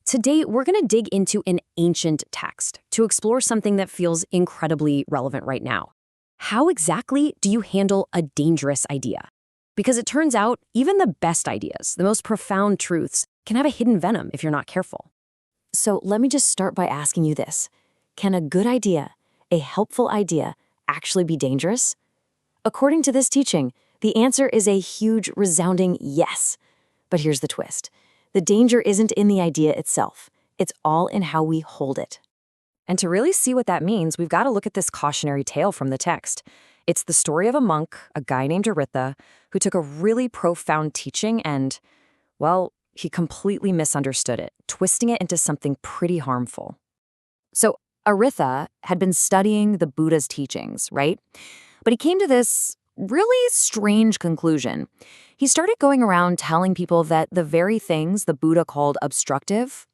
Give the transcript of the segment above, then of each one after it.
Today, we're going to dig into an ancient text to explore something that feels incredibly relevant right now. How exactly do you handle a dangerous idea? Because it turns out, even the best ideas, the most profound truths, can have a hidden venom if you're not careful. So let me just start by asking you this. Can a good idea, a helpful idea, actually be dangerous? According to this teaching, the answer is a huge, resounding yes. But here's the twist. The danger isn't in the idea itself. It's all in how we hold it. And to really see what that means, we've got to look at this cautionary tale from the text. It's the story of a monk, a guy named Aritha, who took a really profound teaching and, well, he completely misunderstood it, twisting it into something pretty harmful. So Aritha had been studying the Buddha's teachings, right? But he came to this really strange conclusion. He started going around telling people that the very things the Buddha called obstructive,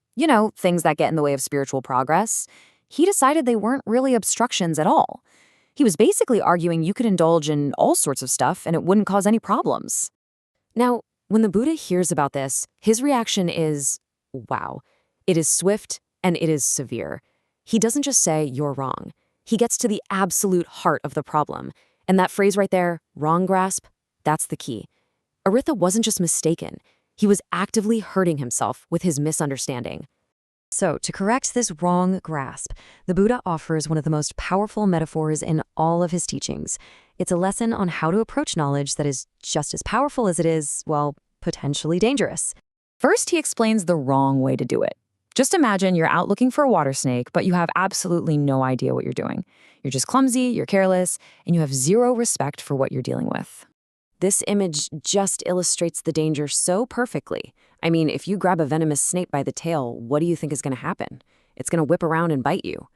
things that get in the way of spiritual progress, he decided they weren't really obstructions at all. He was basically arguing you could indulge in all sorts of stuff and it wouldn't cause any problems. Now, when the Buddha hears about this, his reaction is, wow. It is swift and it is severe. He doesn't just say, you're wrong. He gets to the absolute heart of the problem. And that phrase right there, wrong grasp, that's the key. Aritha wasn't just mistaken. He was actively hurting himself with his misunderstanding. So, to correct this wrong grasp, the Buddha offers one of the most powerful metaphors in all of his teachings. It's a lesson on how to approach knowledge that is just as powerful as it is, well, potentially dangerous. First, he explains the wrong way to do it. Just imagine you're out looking for a water snake, but you have absolutely no idea what you're doing. You're just clumsy, you're careless, and you have zero respect for what you're dealing with. This image just illustrates the danger so perfectly. I mean, if you grab a venomous snake by the tail, what do you think is going to happen? It's going to whip around and bite you.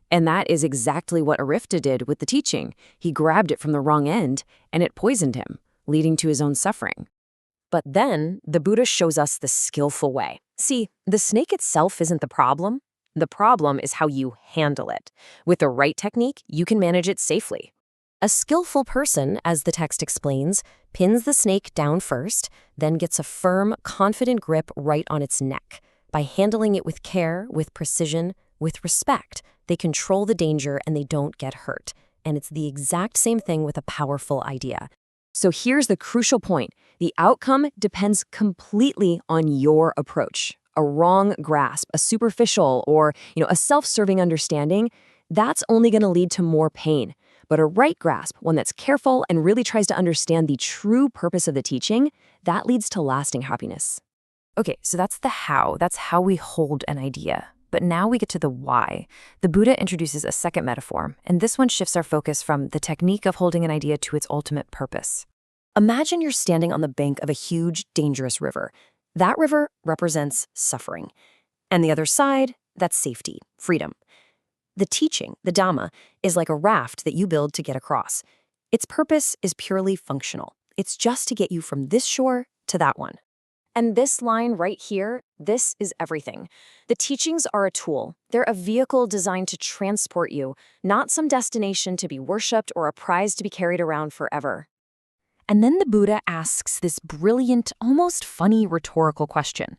And that is exactly what Aritha did with the teaching. He grabbed it from the wrong end, and it poisoned him, leading to his own suffering. But then, the Buddha shows us the skillful way. See, the snake itself isn't the problem. The problem is how you handle it. With the right technique, you can manage it safely. A skillful person, as the text explains, pins the snake down first, then gets a firm, confident grip right on its neck. By handling it with care, with precision, with respect, they control the danger and they don't get hurt. And it's the exact same thing with a powerful idea. So here's the crucial point. The outcome depends completely on your approach. A wrong grasp, a superficial or, a self-serving understanding, that's only going to lead to more pain. But a right grasp, one that's careful and really tries to understand the true purpose of the teaching, that leads to lasting happiness. Okay, so that's the how. That's how we hold an idea. But now we get to the why. The Buddha introduces a second metaphor, and this one shifts our focus from the technique of holding an idea to its ultimate purpose. Imagine you're standing on the bank of a huge, dangerous river. That river represents suffering. And the other side, that's safety, freedom. The teaching, the Dhamma, is like a raft that you build to get across. Its purpose is purely functional. It's just to get you from this shore to that one. And this line right here, this is everything. The teachings are a tool. They're a vehicle designed to transport you, not some destination to be worshipped or a prize to be carried around forever. And then the Buddha asks this brilliant, almost funny rhetorical question.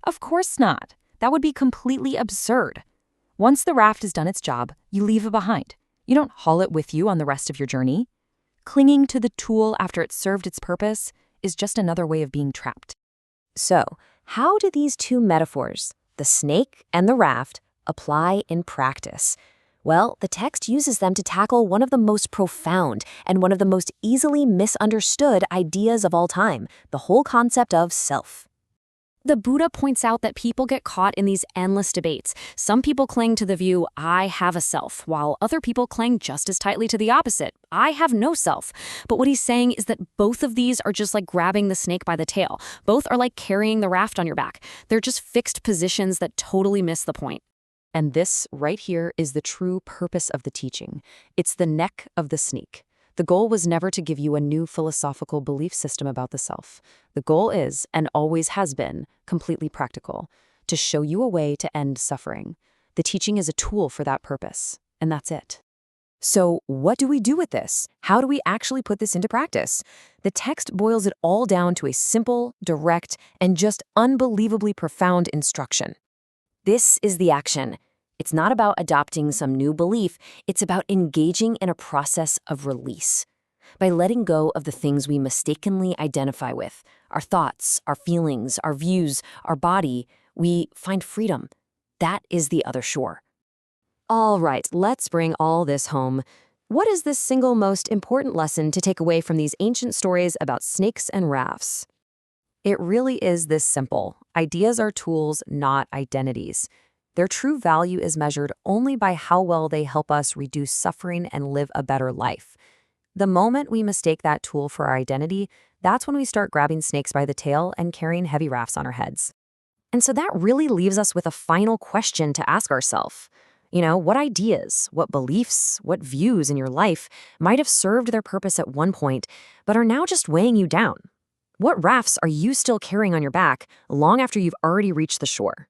Of course not. That would be completely absurd. Once the raft has done its job, you leave it behind. You don't haul it with you on the rest of your journey. Clinging to the tool after it's served its purpose is just another way of being trapped. So, how do these two metaphors, the snake and the raft, apply in practice? Well, the text uses them to tackle one of the most profound and one of the most easily misunderstood ideas of all time, the whole concept of self. The Buddha points out that people get caught in these endless debates. Some people cling to the view, I have a self, while other people cling just as tightly to the opposite, I have no self. But what he's saying is that both of these are just like grabbing the snake by the tail. Both are like carrying the raft on your back. They're just fixed positions that totally miss the point. And this right here is the true purpose of the teaching. It's the neck of the snake. The goal was never to give you a new philosophical belief system about the self. The goal is, and always has been, completely practical, to show you a way to end suffering. The teaching is a tool for that purpose, and that's it. So what do we do with this? How do we actually put this into practice? The text boils it all down to a simple, direct, and just unbelievably profound instruction. This is the action. It's not about adopting some new belief, it's about engaging in a process of release. By letting go of the things we mistakenly identify with, our thoughts, our feelings, our views, our body, we find freedom. That is the other shore. All right, let's bring all this home. What is the single most important lesson to take away from these ancient stories about snakes and rafts? It really is this simple. Ideas are tools, not identities. Their true value is measured only by how well they help us reduce suffering and live a better life. The moment we mistake that tool for our identity, that's when we start grabbing snakes by the tail and carrying heavy rafts on our heads. And so that really leaves us with a final question to ask ourselves. What ideas, what beliefs, what views in your life might have served their purpose at one point, but are now just weighing you down? What rafts are you still carrying on your back long after you've already reached the shore?